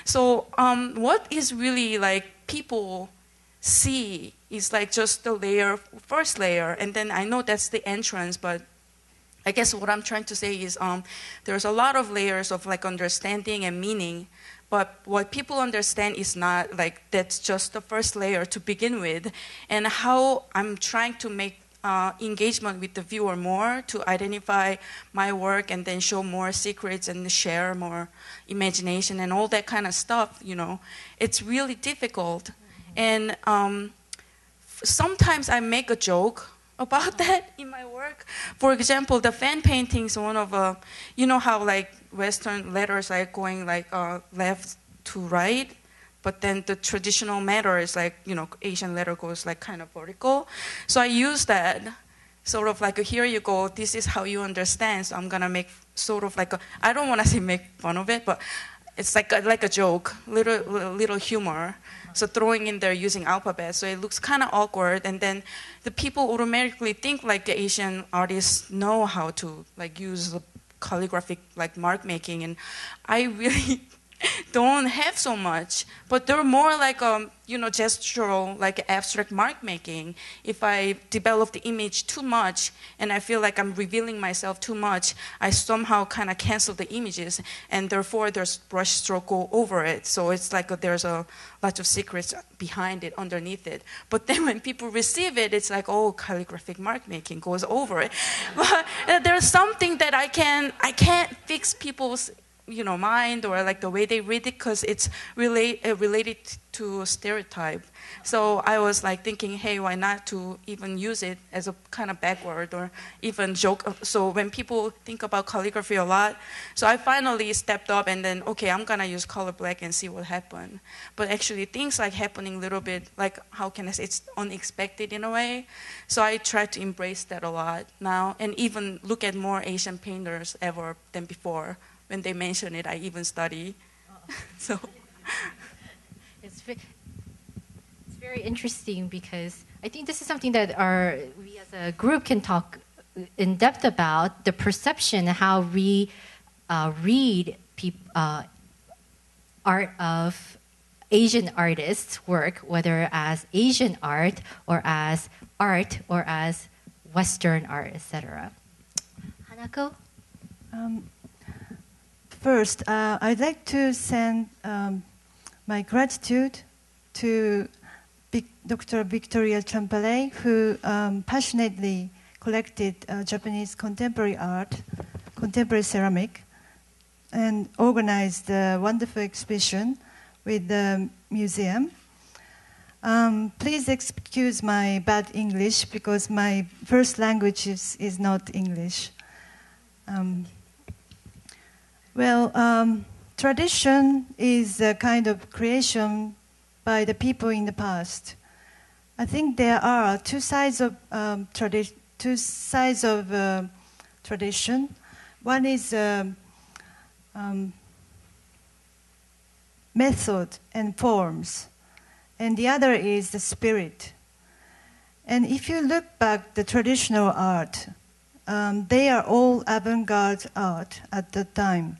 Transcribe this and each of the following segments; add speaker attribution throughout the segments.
Speaker 1: So what is really like people see is like just the layer, first layer, and then I know that's the entrance, but I guess what I'm trying to say is there's a lot of layers of like understanding and meaning, but what people understand is not like that's just the first layer to begin with, and how I'm trying to make engagement with the viewer more to identify my work and then show more secrets and share more imagination and all that kind of stuff, you know. It's really difficult. And sometimes I make a joke about that in my work. For example, the fan paintings, one of, you know how like Western letters are going like left to right, but then the traditional matter is like, you know, Asian letter goes like kind of vertical. So I use that sort of like, here you go, this is how you understand. So I'm gonna make sort of like I don't wanna say make fun of it, but it's like a joke, little humor. So throwing in there using alphabet, so it looks kind of awkward, and then the people automatically think like the Asian artists know how to like use the calligraphic like mark making, and I really don't have so much, but they're more like you know, gestural, like abstract mark making. If I develop the image too much and I feel like I'm revealing myself too much, I somehow kind of cancel the images, and therefore there's brush stroke go over it. So it's like there's a lot of secrets behind it, underneath it. But then when people receive it, it's like, oh, calligraphic mark making goes over it. But there's something that I can't fix people's, you know, mind or like the way they read it, because it's related to a stereotype. So I was like thinking, hey, why not to even use it as a kind of backward or even joke. So when people think about calligraphy a lot, so I finally stepped up and then, okay, I'm gonna use color black and see what happened. But actually things like happening a little bit, like, how can I say, it's unexpected in a way. So I try to embrace that a lot now, and even look at more Asian painters ever than before. When they mention it, I even study. So
Speaker 2: it's very interesting, because I think this is something that we as a group can talk in depth about, the perception, how we read art of Asian artists' work, whether as Asian art or as Western art, etc. Hanako?
Speaker 3: First, I'd like to send my gratitude to Dr. Victoria Champalay, who passionately collected Japanese contemporary art, contemporary ceramic, and organized a wonderful exhibition with the museum. Please excuse my bad English, because my first language is not English. Tradition is a kind of creation by the people in the past. I think there are two sides of tradition. One is method and forms, and the other is the spirit. And if you look back the traditional art, they are all avant-garde art at that time.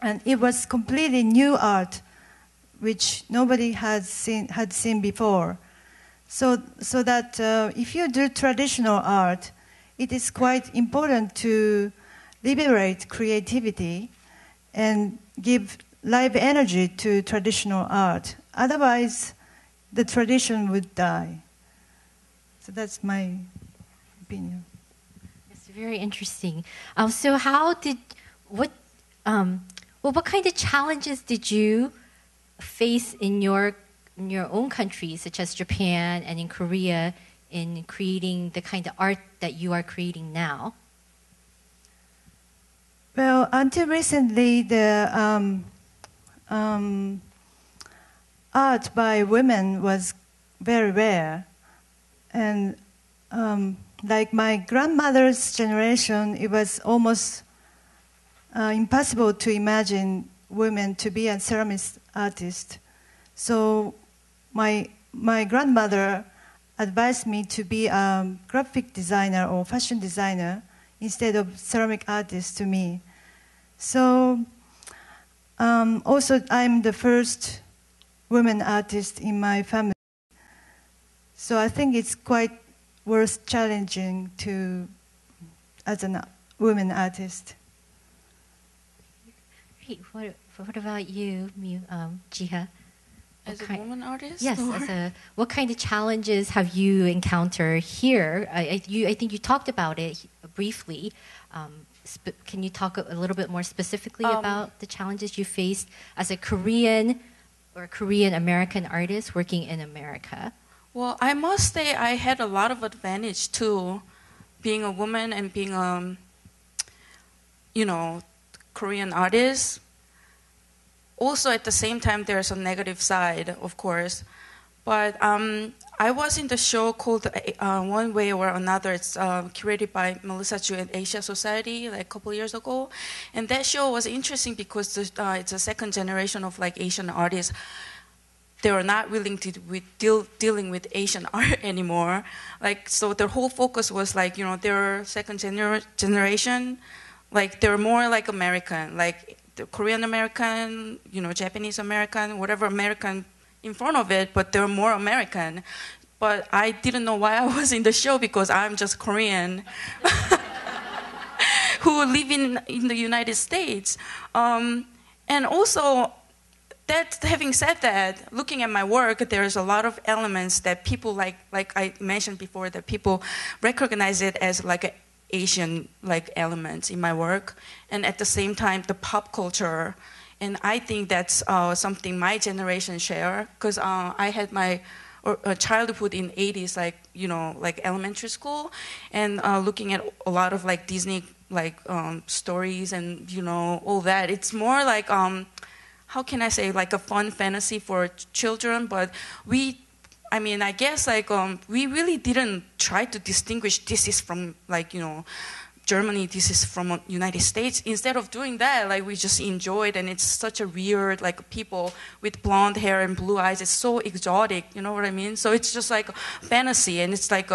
Speaker 3: And it was completely new art, which nobody had seen before. So that if you do traditional art, it is quite important to liberate creativity and give live energy to traditional art. Otherwise, the tradition would die. So that's my opinion.
Speaker 2: It's very interesting. So what kind of challenges did you face in your own country, such as Japan and in Korea, in creating the kind of art that you are creating now?
Speaker 3: Well, until recently, the art by women was very rare. And like my grandmother's generation, it was almost impossible to imagine women to be a ceramist artist. So my grandmother advised me to be a graphic designer or fashion designer instead of ceramic artist to me. So Also, I'm the first woman artist in my family. So I think it's quite worth challenging as a woman artist.
Speaker 2: Great. What about you, Jiha?
Speaker 1: As a woman artist?
Speaker 2: Yes. What kind of challenges have you encountered here? I think you talked about it briefly. Can you talk a little bit more specifically about the challenges you faced as a Korean or Korean American artist working in America?
Speaker 1: Well, I must say I had a lot of advantage too, being a woman and being Korean artist. Also, at the same time, there's a negative side, of course. But I was in the show called One Way or Another. It's curated by Melissa Chu and Asia Society like a couple years ago. And that show was interesting because it's a second generation of like Asian artists. They were not willing to dealing with Asian art anymore. Like, so their whole focus was like, they're second generation. Like, they're more like American, like the Korean American, Japanese American, whatever American in front of it, but they're more American. But I didn't know why I was in the show because I'm just Korean who live in the United States. And also, having said that, looking at my work, there's a lot of elements that people like I mentioned before, that people recognize it as like a Asian like elements in my work, and at the same time the pop culture, and I think that's something my generation share, because I had my childhood in 80s, like elementary school, and looking at a lot of like Disney like stories and all that. It's more like how can I say, like a fun fantasy for children, but I guess like we really didn't try to distinguish this is from like Germany, this is from United States. Instead of doing that, like we just enjoyed, and it's such a weird like people with blonde hair and blue eyes. It's so exotic, you know what I mean? So it's just like fantasy, and it's like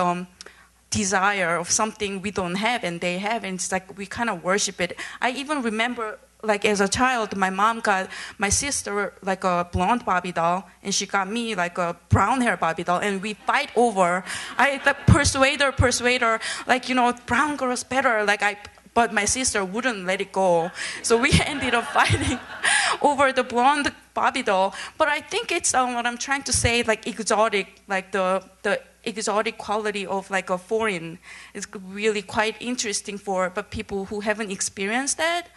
Speaker 1: desire of something we don't have and they have, and it's like we kind of worship it. I even remember, like as a child, my mom got my sister like a blonde Barbie doll, and she got me like a brown hair Barbie doll, and we fight over. I like, persuade her, like brown girl's better. But my sister wouldn't let it go, so we ended up fighting over the blonde Barbie doll. But I think it's what I'm trying to say, like exotic, like the exotic quality of like a foreign is really quite interesting for people who haven't experienced that.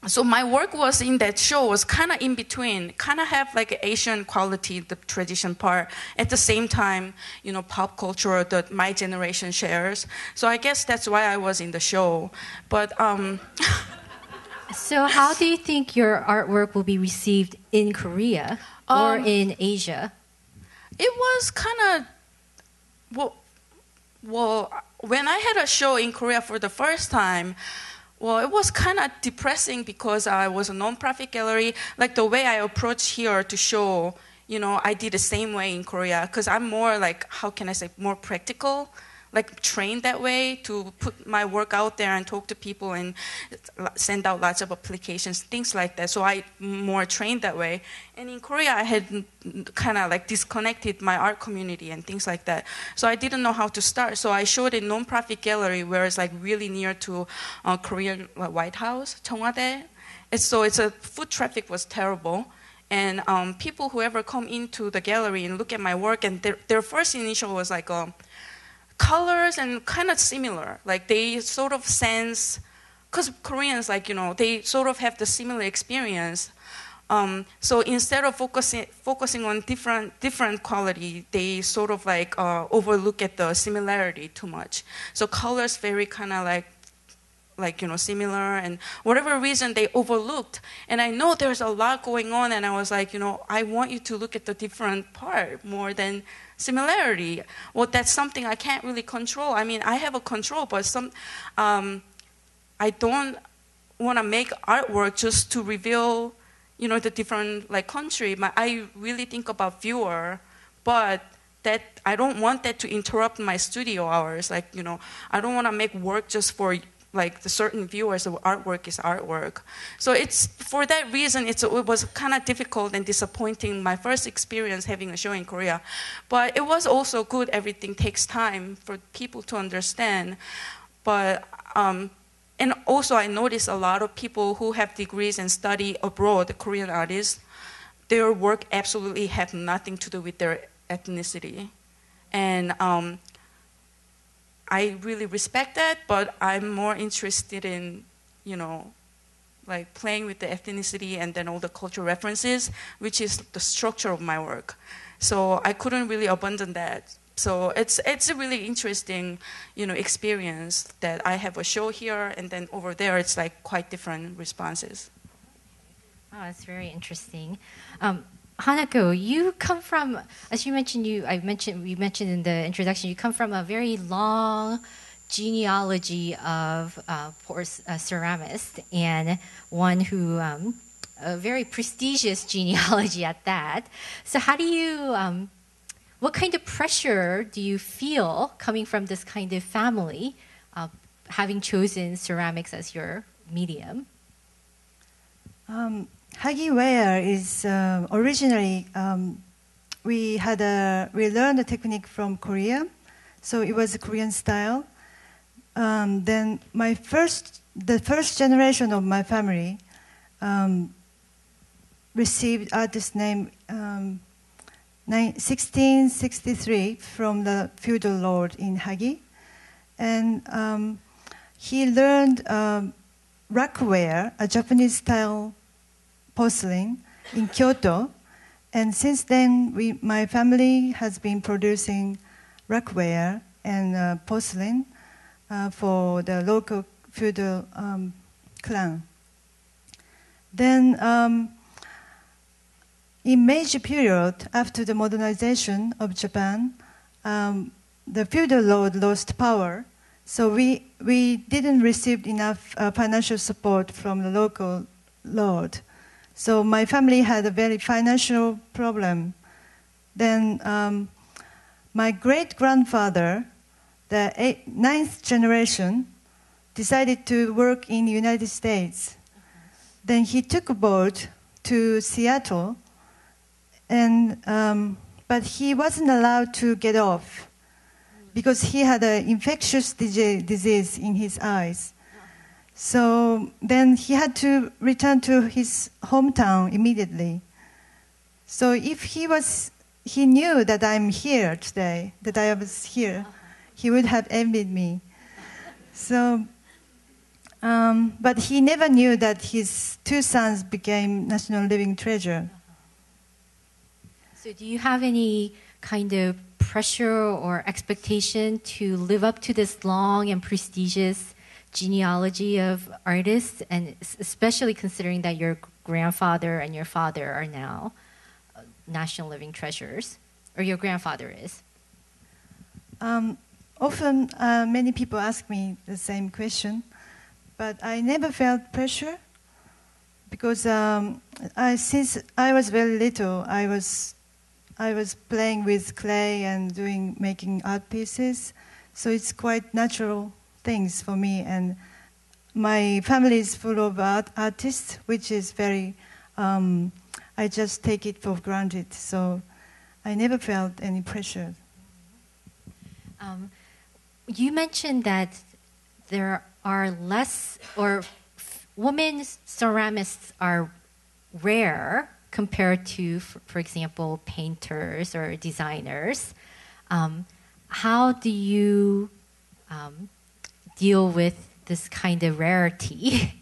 Speaker 1: So my work was in that show was kind of in between, kind of have like Asian quality, the tradition part, at the same time, pop culture that my generation shares. So I guess that's why I was in the show. But
Speaker 2: so how do you think your artwork will be received in Korea or in Asia?
Speaker 1: It was kind of well, when I had a show in Korea for the first time. Well, it was kind of depressing because I was a nonprofit gallery. Like the way I approach here to show, I did the same way in Korea, because I'm more like, how can I say, more practical, like trained that way to put my work out there and talk to people and send out lots of applications, things like that. So I more trained that way. And in Korea, I had kind of like disconnected my art community and things like that. So I didn't know how to start. So I showed a nonprofit gallery where it's like really near to Korean White House, Cheongwade. So it's a foot traffic was terrible. And people who ever come into the gallery and look at my work, and their first initial was like, colors and kind of similar, like they sort of sense, because Koreans, like they sort of have the similar experience. So instead of focusing on different quality, they sort of like overlook at the similarity too much. So colors very kind of like similar, and whatever reason they overlooked. And I know there's a lot going on, and I was like, I want you to look at the different part more than similarity. Well, that's something I can't really control. I mean, I have a control, but I don't want to make artwork just to reveal, the different like country. I really think about viewer, but that I don't want that to interrupt my studio hours. Like, I don't want to make work just for like the certain viewers of artwork is artwork. So it's for that reason it was kind of difficult and disappointing my first experience having a show in Korea. But it was also good. Everything takes time for people to understand. But and also I noticed a lot of people who have degrees and study abroad, Korean artists, their work absolutely have nothing to do with their ethnicity. And I really respect that, but I'm more interested in, you know, like playing with the ethnicity and then all the cultural references, which is the structure of my work. So I couldn't really abandon that. So it's a really interesting, you know, experience that I have a show here and then over there it's like quite different responses.
Speaker 2: Oh, that's very interesting. Hanako, you come from, as you mentioned, you mentioned in the introduction, you come from a very long genealogy of ceramists, and one who a very prestigious genealogy at that. So, how do you? What kind of pressure do you feel coming from this kind of family, having chosen ceramics as your medium?
Speaker 3: Hagiware is originally we learned the technique from Korea, so it was a Korean style. Then the first generation of my family received artist name 1663 from the feudal lord in Hagi, and he learned rackware, a Japanese style porcelain in Kyoto, and since then my family has been producing rackware and porcelain for the local feudal clan. Then in Meiji period, after the modernization of Japan, the feudal lord lost power, so we didn't receive enough financial support from the local lord. So my family had a very financial problem. Then my great-grandfather, the ninth generation, decided to work in the United States. Then he took a boat to Seattle, and but he wasn't allowed to get off because he had an infectious disease in his eyes. So then he had to return to his hometown immediately. So if he knew that I'm here today, that I was here, he would have envied me. So, but he never knew that his two sons became National Living Treasure.
Speaker 2: So do you have any kind of pressure or expectation to live up to this long and prestigious genealogy of artists, and especially considering that your grandfather and your father are now National Living Treasures, or your grandfather is?
Speaker 3: Often many people ask me the same question, but I never felt pressure because since I was very little, I was playing with clay and making art pieces, so it's quite natural things for me, and my family is full of artists, which is very, I just take it for granted, so I never felt any pressure.
Speaker 2: You mentioned that there are less, or women ceramists are rare compared to, for example, painters or designers. How do you deal with this kind of rarity?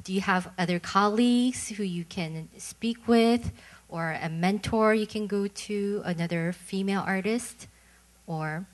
Speaker 2: Do you have other colleagues who you can speak with, or a mentor you can go to, another female artist? Or